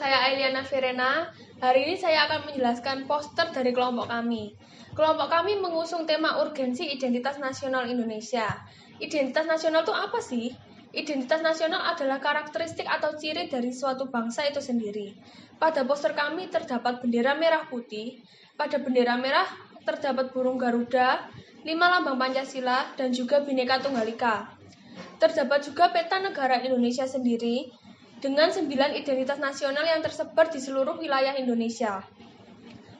saya Ailiana Verena. Hari ini saya akan menjelaskan poster dari kelompok kami. Kelompok kami mengusung tema urgensi identitas nasional Indonesia. Identitas nasional itu apa sih? Identitas nasional adalah karakteristik atau ciri dari suatu bangsa itu sendiri. Pada poster kami terdapat bendera merah putih. Pada bendera merah terdapat burung Garuda, 5 lambang Pancasila, dan juga Bhinneka Tunggal Ika. Terdapat juga peta negara Indonesia sendiri, dengan 9 identitas nasional yang tersebar di seluruh wilayah Indonesia.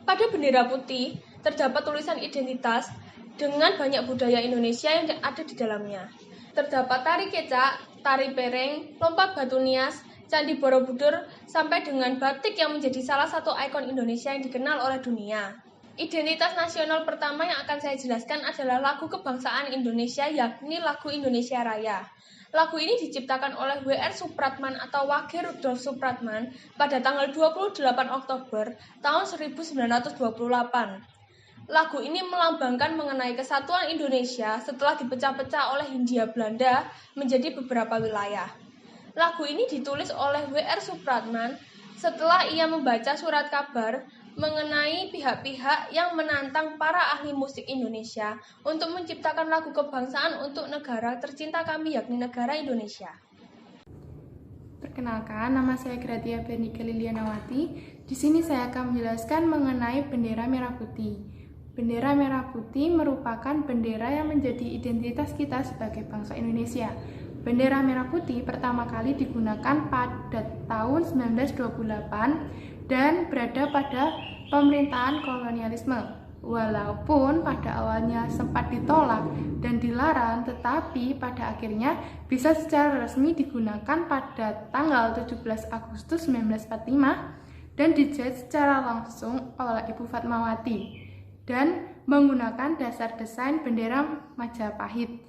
Pada bendera putih, terdapat tulisan identitas dengan banyak budaya Indonesia yang ada di dalamnya. Terdapat tari kecak, tari pereng, lompat batu nias, candi Borobudur, sampai dengan batik yang menjadi salah satu ikon Indonesia yang dikenal oleh dunia. Identitas nasional pertama yang akan saya jelaskan adalah lagu kebangsaan Indonesia, yakni lagu Indonesia Raya. Lagu ini diciptakan oleh W.R. Supratman atau Wage Rudolf Supratman pada tanggal 28 Oktober tahun 1928. Lagu ini melambangkan mengenai kesatuan Indonesia setelah dipecah-pecah oleh Hindia Belanda menjadi beberapa wilayah. Lagu ini ditulis oleh W.R. Supratman setelah ia membaca surat kabar mengenai pihak-pihak yang menantang para ahli musik Indonesia untuk menciptakan lagu kebangsaan untuk negara tercinta kami, yakni negara Indonesia. Perkenalkan, nama saya Gratia Bernika Lilianawati. Di sini saya akan menjelaskan mengenai bendera merah putih. Bendera merah putih merupakan bendera yang menjadi identitas kita sebagai bangsa Indonesia. Bendera merah putih pertama kali digunakan pada tahun 1928 dan berada pada pemerintahan kolonialisme. Walaupun pada awalnya sempat ditolak dan dilarang, tetapi pada akhirnya bisa secara resmi digunakan pada tanggal 17 Agustus 1945 dan dijahit secara langsung oleh Ibu Fatmawati dan menggunakan dasar desain bendera Majapahit.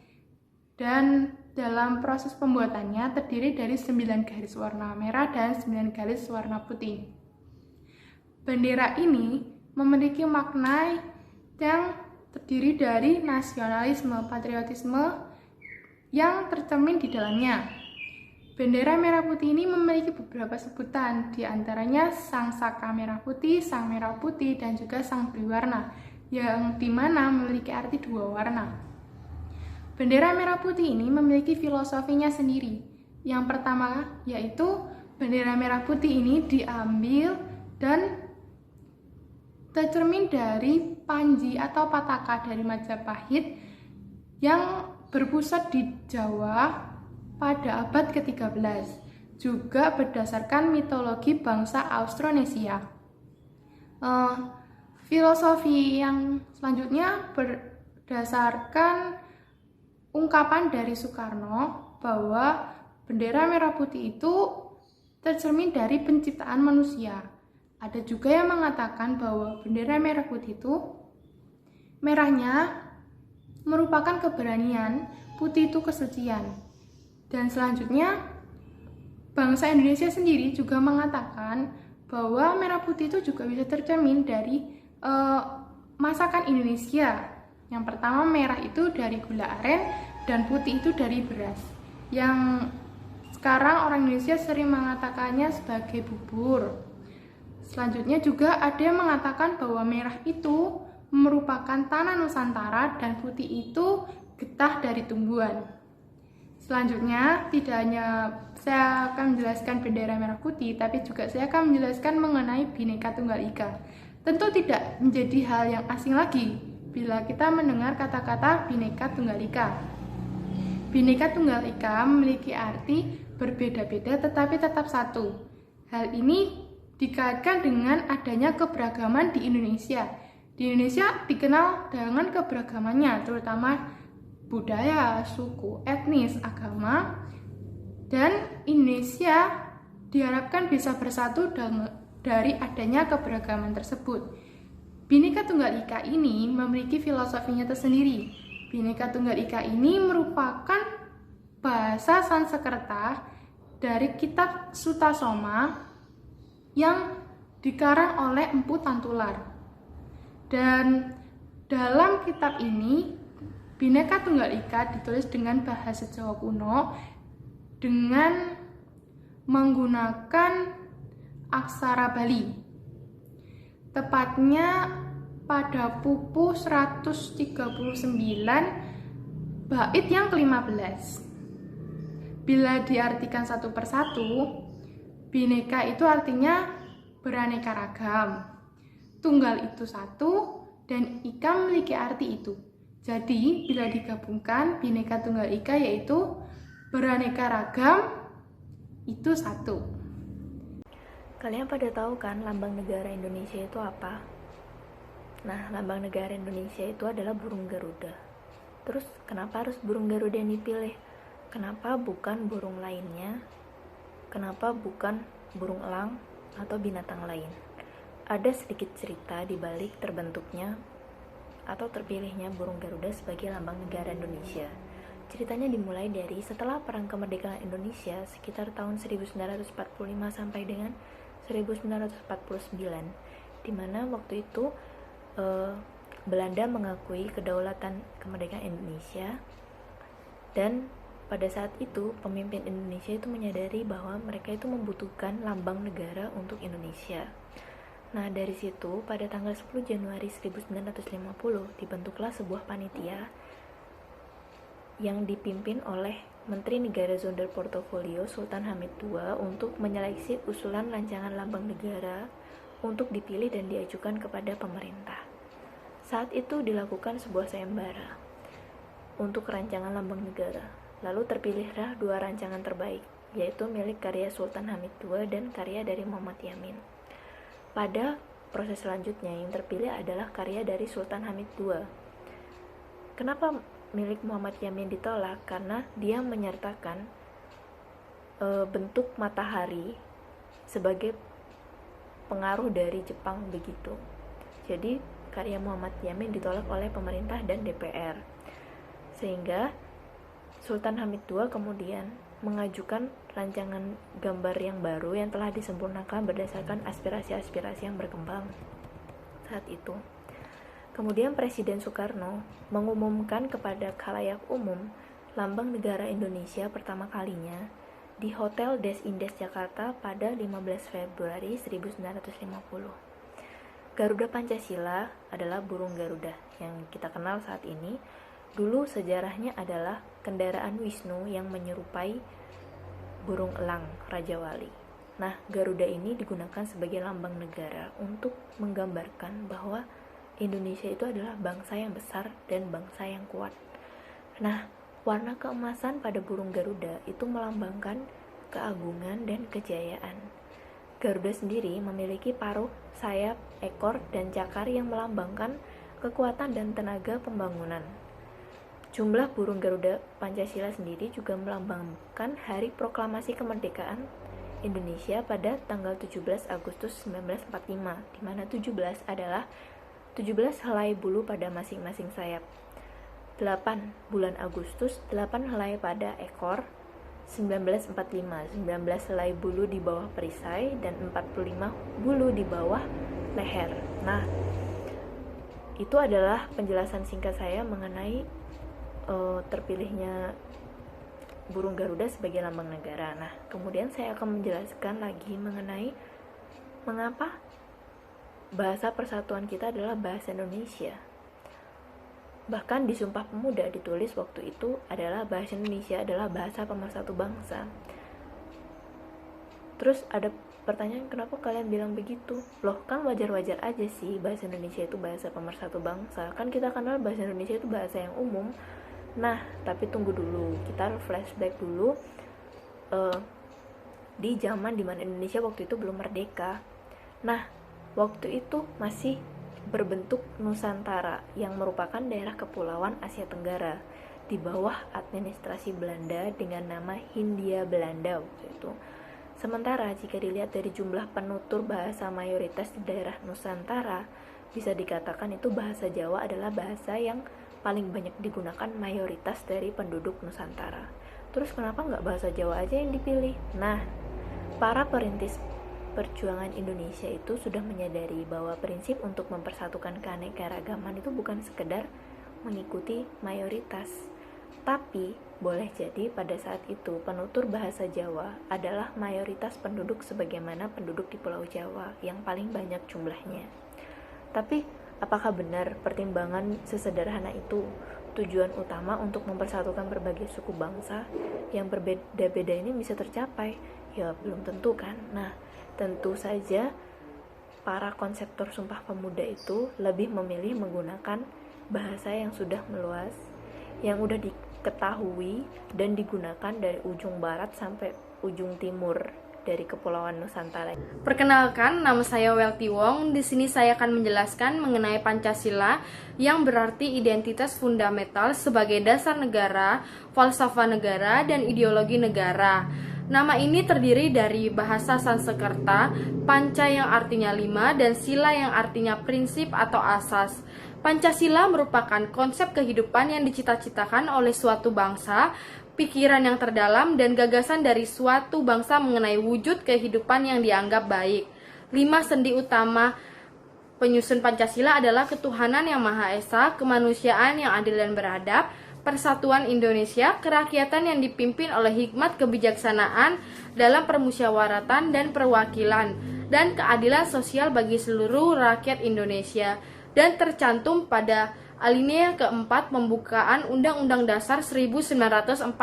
Dan dalam proses pembuatannya terdiri dari 9 garis warna merah dan 9 garis warna putih. Bendera ini memiliki makna yang terdiri dari nasionalisme, patriotisme yang tercermin di dalamnya. Bendera merah putih ini memiliki beberapa sebutan, di antaranya Sang Saka Merah Putih, Sang Merah Putih, dan juga Sang Briwarna, yang dimana memiliki arti 2 warna. Bendera merah putih ini memiliki filosofinya sendiri. Yang pertama yaitu bendera merah putih ini diambil dan tercermin dari Panji atau Pataka dari Majapahit yang berpusat di Jawa pada abad ke-13. Juga berdasarkan mitologi bangsa Austronesia. Filosofi yang selanjutnya berdasarkan ungkapan dari Soekarno bahwa bendera merah putih itu tercermin dari penciptaan manusia. Ada juga yang mengatakan bahwa bendera merah putih itu merahnya merupakan keberanian, putih itu kesucian. Dan selanjutnya bangsa Indonesia sendiri juga mengatakan bahwa merah putih itu juga bisa tercermin dari masakan Indonesia. Yang pertama merah itu dari gula aren dan putih itu dari beras. Yang sekarang orang Indonesia sering mengatakannya sebagai bubur. Selanjutnya juga ada yang mengatakan bahwa merah itu merupakan tanah Nusantara dan putih itu getah dari tumbuhan. Selanjutnya tidak hanya saya akan menjelaskan bendera merah putih, tapi juga saya akan menjelaskan mengenai Bhinneka Tunggal Ika. Tentu tidak menjadi hal yang asing lagi bila kita mendengar kata-kata Bhinneka Tunggal Ika. Bhinneka Tunggal Ika memiliki arti berbeda-beda tetapi tetap satu. Hal ini dikaitkan dengan adanya keberagaman di Indonesia. Di Indonesia dikenal dengan keberagamannya, terutama budaya, suku, etnis, agama, dan Indonesia diharapkan bisa bersatu dari adanya keberagaman tersebut. Bhinneka Tunggal Ika ini memiliki filosofinya tersendiri. Bhinneka Tunggal Ika ini merupakan bahasa Sanskerta dari kitab Sutasoma yang dikarang oleh Empu Tantular. Dan dalam kitab ini Bhinneka Tunggal Ika ditulis dengan bahasa Jawa kuno dengan menggunakan aksara Bali. Tepatnya pada pupu 139 bait yang ke-15. Bila diartikan satu persatu, Bhinneka itu artinya beraneka ragam. Tunggal itu satu dan ika memiliki arti itu. Jadi, bila digabungkan Bhinneka Tunggal Ika yaitu beraneka ragam itu satu. Kalian pada tahu kan lambang negara Indonesia itu apa? Nah, lambang negara Indonesia itu adalah burung Garuda. Terus, kenapa harus burung Garuda yang dipilih? Kenapa bukan burung lainnya? Kenapa bukan burung elang atau binatang lain? Ada sedikit cerita di balik terbentuknya atau terpilihnya burung Garuda sebagai lambang negara Indonesia. Ceritanya dimulai dari setelah Perang Kemerdekaan Indonesia sekitar tahun 1945 sampai dengan 1949, di mana waktu itu Belanda mengakui kedaulatan kemerdekaan Indonesia, dan pada saat itu pemimpin Indonesia itu menyadari bahwa mereka itu membutuhkan lambang negara untuk Indonesia. Nah, dari situ pada tanggal 10 Januari 1950 dibentuklah sebuah panitia yang dipimpin oleh Menteri Negara Sonder Portofolio Sultan Hamid II untuk menyeleksi usulan rancangan lambang negara untuk dipilih dan diajukan kepada pemerintah. Saat itu dilakukan sebuah sayembara untuk rancangan lambang negara. Lalu terpilihlah dua rancangan terbaik, yaitu milik karya Sultan Hamid II dan karya dari Muhammad Yamin. Pada proses selanjutnya yang terpilih adalah karya dari Sultan Hamid II. Kenapa milik Muhammad Yamin ditolak? Karena dia menyertakan bentuk matahari sebagai pengaruh dari Jepang begitu. Jadi karya Muhammad Yamin ditolak oleh pemerintah dan DPR. Sehingga Sultan Hamid II kemudian mengajukan rancangan gambar yang baru yang telah disempurnakan berdasarkan aspirasi-aspirasi yang berkembang saat itu. Kemudian Presiden Soekarno mengumumkan kepada khalayak umum lambang negara Indonesia pertama kalinya di Hotel Des Indes Jakarta pada 15 Februari 1950. Garuda Pancasila adalah burung Garuda yang kita kenal saat ini. Dulu sejarahnya adalah kendaraan Wisnu yang menyerupai burung elang Raja Wali. Nah, Garuda ini digunakan sebagai lambang negara untuk menggambarkan bahwa Indonesia itu adalah bangsa yang besar dan bangsa yang kuat. Nah, warna keemasan pada burung Garuda itu melambangkan keagungan dan kejayaan. Garuda sendiri memiliki paruh, sayap, ekor, dan cakar yang melambangkan kekuatan dan tenaga pembangunan. Jumlah burung Garuda Pancasila sendiri juga melambangkan Hari Proklamasi Kemerdekaan Indonesia pada tanggal 17 Agustus 1945, di mana 17 adalah 17 helai bulu pada masing-masing sayap, 8 bulan Agustus, 8 helai pada ekor, 1945, 19 helai bulu di bawah perisai, dan 45 bulu di bawah leher. Nah, itu adalah penjelasan singkat saya mengenai terpilihnya burung Garuda sebagai lambang negara. Nah, kemudian saya akan menjelaskan lagi mengenai mengapa bahasa persatuan kita adalah bahasa Indonesia. Bahkan di Sumpah Pemuda ditulis waktu itu adalah bahasa Indonesia adalah bahasa pemersatu bangsa. Terus ada pertanyaan, kenapa kalian bilang begitu? Loh, kan wajar-wajar aja sih bahasa Indonesia itu bahasa pemersatu bangsa. Kan kita kenal bahasa Indonesia itu bahasa yang umum. Nah, tapi tunggu dulu, kita flashback dulu di zaman dimana Indonesia waktu itu belum merdeka. Nah, waktu itu masih berbentuk Nusantara yang merupakan daerah kepulauan Asia Tenggara di bawah administrasi Belanda dengan nama Hindia Belanda waktu itu. Sementara jika dilihat dari jumlah penutur bahasa mayoritas di daerah Nusantara, bisa dikatakan itu bahasa Jawa adalah bahasa yang paling banyak digunakan mayoritas dari penduduk Nusantara. Terus kenapa nggak bahasa Jawa aja yang dipilih? Nah, para perintis perjuangan Indonesia itu sudah menyadari bahwa prinsip untuk mempersatukan keanekaragaman itu bukan sekedar mengikuti mayoritas, tapi Boleh jadi pada saat itu penutur bahasa Jawa adalah mayoritas penduduk sebagaimana penduduk di Pulau Jawa yang paling banyak jumlahnya. Tapi apakah benar pertimbangan sesederhana itu tujuan utama untuk mempersatukan berbagai suku bangsa yang berbeda-beda ini bisa tercapai? Ya belum tentu kan. Nah, tentu saja para konseptor Sumpah Pemuda itu lebih memilih menggunakan bahasa yang sudah meluas, yang udah diketahui dan digunakan dari ujung barat sampai ujung timur dari Kepulauan Nusantara. Perkenalkan, nama saya Welty Wong. Di sini saya akan menjelaskan mengenai Pancasila yang berarti identitas fundamental sebagai dasar negara, falsafah negara, dan ideologi negara. Nama ini terdiri dari bahasa Sanskerta, panca yang artinya 5 dan sila yang artinya prinsip atau asas. Pancasila merupakan konsep kehidupan yang dicita-citakan oleh suatu bangsa, pikiran yang terdalam dan gagasan dari suatu bangsa mengenai wujud kehidupan yang dianggap baik. 5 sendi utama penyusun Pancasila adalah ketuhanan yang Maha Esa, kemanusiaan yang adil dan beradab, persatuan Indonesia, kerakyatan yang dipimpin oleh hikmat kebijaksanaan dalam permusyawaratan dan perwakilan, dan keadilan sosial bagi seluruh rakyat Indonesia, dan tercantum pada alinea keempat pembukaan Undang-Undang Dasar 1945.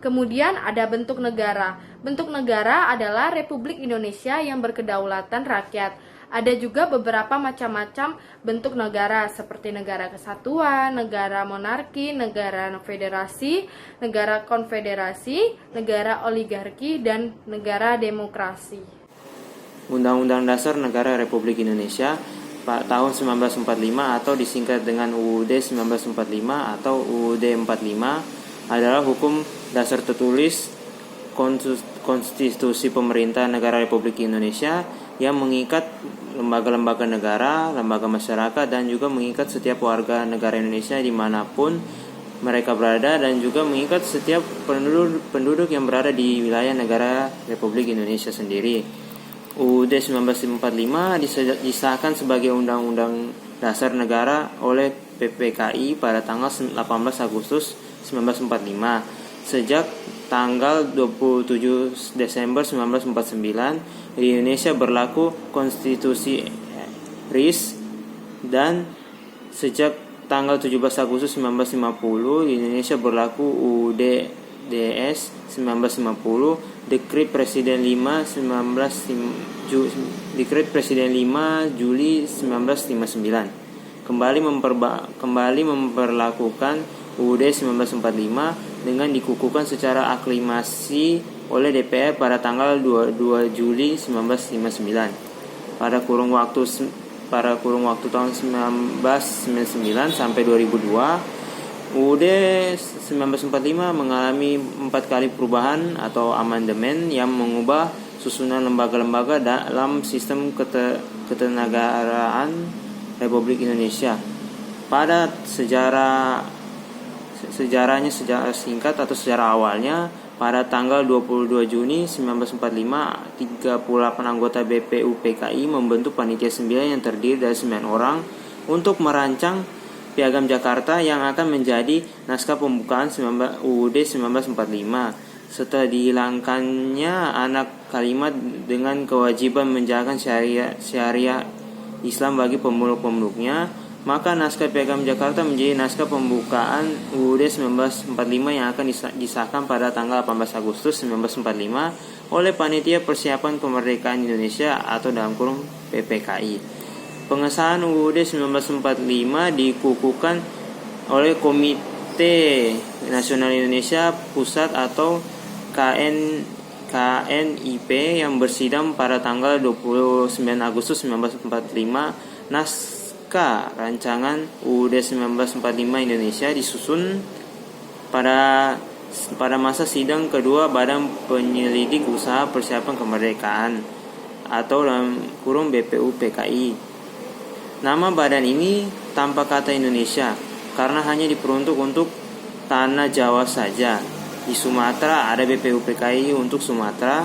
Kemudian ada bentuk negara. Bentuk negara adalah Republik Indonesia yang berkedaulatan rakyat. Ada juga beberapa macam-macam bentuk negara seperti negara kesatuan, negara monarki, negara federasi, negara konfederasi, negara oligarki, dan negara demokrasi. Undang-Undang Dasar Negara Republik Indonesia tahun 1945 atau disingkat dengan UUD 1945 atau UUD 45 adalah hukum dasar tertulis konstitusi pemerintah negara Republik Indonesia yang mengikat lembaga-lembaga negara, lembaga masyarakat, dan juga mengikat setiap warga negara Indonesia dimanapun mereka berada, dan juga mengikat setiap penduduk yang berada di wilayah negara Republik Indonesia sendiri. UUD 1945 disahkan sebagai Undang-Undang Dasar Negara oleh PPKI pada tanggal 18 Agustus 1945. Sejak tanggal 27 Desember 1949, di Indonesia berlaku konstitusi RIS, dan sejak tanggal 17 Agustus 1950 di Indonesia berlaku UUD DS 1950, Dekret Presiden 5 Juli 1959 kembali memperlakukan UUD 1945 dengan dikukuhkan secara aklamasi oleh DPR pada tanggal 22 Juli 1959. Pada kurun waktu tahun 1999 sampai 2002, UUD 1945 mengalami 4 kali perubahan atau amandemen yang mengubah susunan lembaga-lembaga dalam sistem ketenagaraan Republik Indonesia. Pada sejarahnya sejarah singkat atau sejarah awalnya, pada tanggal 22 Juni 1945, 38 anggota BPUPKI membentuk panitia 9 yang terdiri dari 9 orang untuk merancang Piagam Jakarta yang akan menjadi naskah pembukaan UUD 1945. Setelah dihilangkannya anak kalimat dengan kewajiban menjalankan syariah Islam bagi pemeluk-pemeluknya, maka naskah Piagam Jakarta menjadi naskah pembukaan UUD 1945 yang akan disahkan pada tanggal 18 Agustus 1945 oleh Panitia Persiapan Kemerdekaan Indonesia atau dalam kurung PPKI. Pengesahan UUD 1945 dikukuhkan oleh Komite Nasional Indonesia Pusat atau KNIP yang bersidang pada tanggal 29 Agustus 1945. Naskah rancangan UUD 1945 Indonesia disusun pada masa sidang kedua Badan Penyelidik Usaha Persiapan Kemerdekaan atau dalam kurung BPUPKI. Nama badan ini tanpa kata Indonesia karena hanya diperuntuk untuk tanah Jawa saja. Di Sumatera ada BPUPKI untuk Sumatera.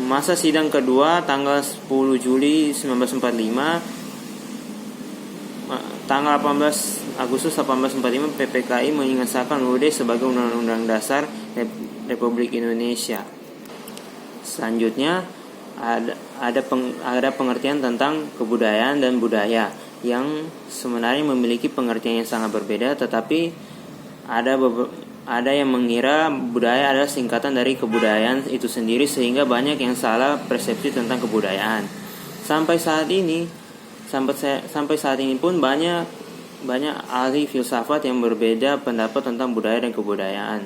Masa sidang kedua tanggal 10 Juli 1945, tanggal 18 Agustus 1845 PPKI mengesahkan UUD sebagai Undang-Undang Dasar Republik Indonesia. Selanjutnya ada pengertian tentang kebudayaan dan budaya yang sebenarnya memiliki pengertian yang sangat berbeda, tetapi ada yang mengira budaya adalah singkatan dari kebudayaan itu sendiri, sehingga banyak yang salah persepsi tentang kebudayaan. Sampai saat ini pun banyak ahli filsafat yang berbeda pendapat tentang budaya dan kebudayaan.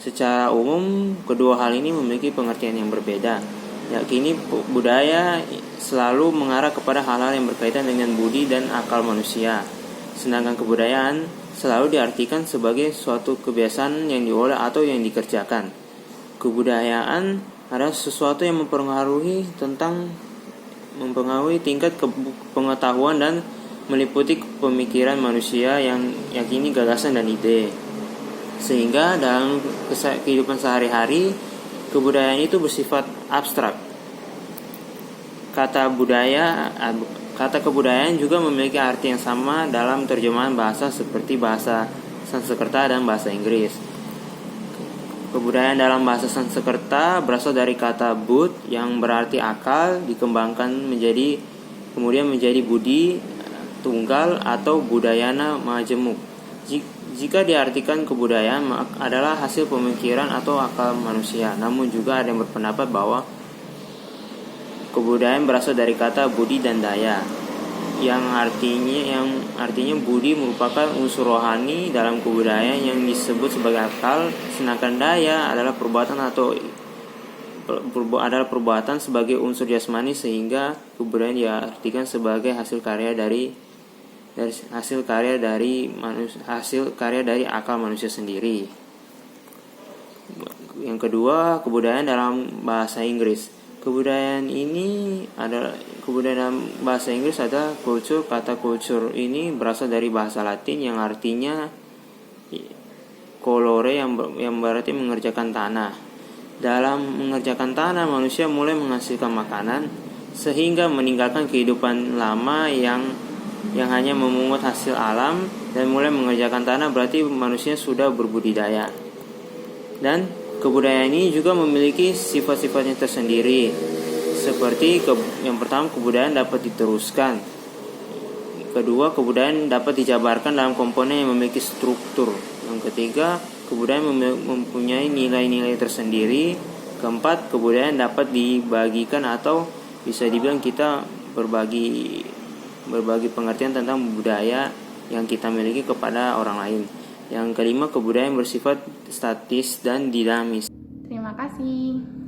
Secara umum, kedua hal ini memiliki pengertian yang berbeda. Yakini budaya selalu mengarah kepada hal-hal yang berkaitan dengan budi dan akal manusia. Sedangkan kebudayaan selalu diartikan sebagai suatu kebiasaan yang diolah atau yang dikerjakan. Kebudayaan adalah sesuatu yang mempengaruhi tingkat pengetahuan dan meliputi pemikiran manusia yang yakini gagasan dan ide. Sehingga dalam kehidupan sehari-hari, kebudayaan itu bersifat abstrak. Kata kebudayaan juga memiliki arti yang sama dalam terjemahan bahasa seperti bahasa Sanskerta dan bahasa Inggris. Kebudayaan dalam bahasa Sanskerta berasal dari kata bud yang berarti akal, dikembangkan kemudian menjadi budi tunggal atau budayana majemuk. Jika diartikan kebudayaan adalah hasil pemikiran atau akal manusia. Namun juga ada yang berpendapat bahwa kebudayaan berasal dari kata budi dan daya, yang artinya budi merupakan unsur rohani dalam kebudayaan yang disebut sebagai akal, sedangkan daya adalah perbuatan sebagai unsur jasmani, sehingga kebudayaan diartikan sebagai hasil karya dari akal manusia sendiri. Yang kedua, kebudayaan dalam bahasa Inggris. Kebudayaan dalam bahasa Inggris ada culture. Kata culture ini berasal dari bahasa Latin yang artinya colore, yang berarti mengerjakan tanah. Dalam mengerjakan tanah, manusia mulai menghasilkan makanan sehingga meninggalkan kehidupan lama yang hanya memungut hasil alam dan mulai mengerjakan tanah, berarti manusia sudah berbudidaya. Dan kebudayaan ini juga memiliki sifat-sifatnya tersendiri. Seperti yang pertama, kebudayaan dapat diteruskan. Kedua, kebudayaan dapat dijabarkan dalam komponen yang memiliki struktur. Yang ketiga, kebudayaan mempunyai nilai-nilai tersendiri. Keempat, kebudayaan dapat dibagikan atau bisa dibilang kita berbagi pengertian tentang budaya yang kita miliki kepada orang lain. Yang kelima, kebudayaan bersifat statis dan dinamis. Terima kasih.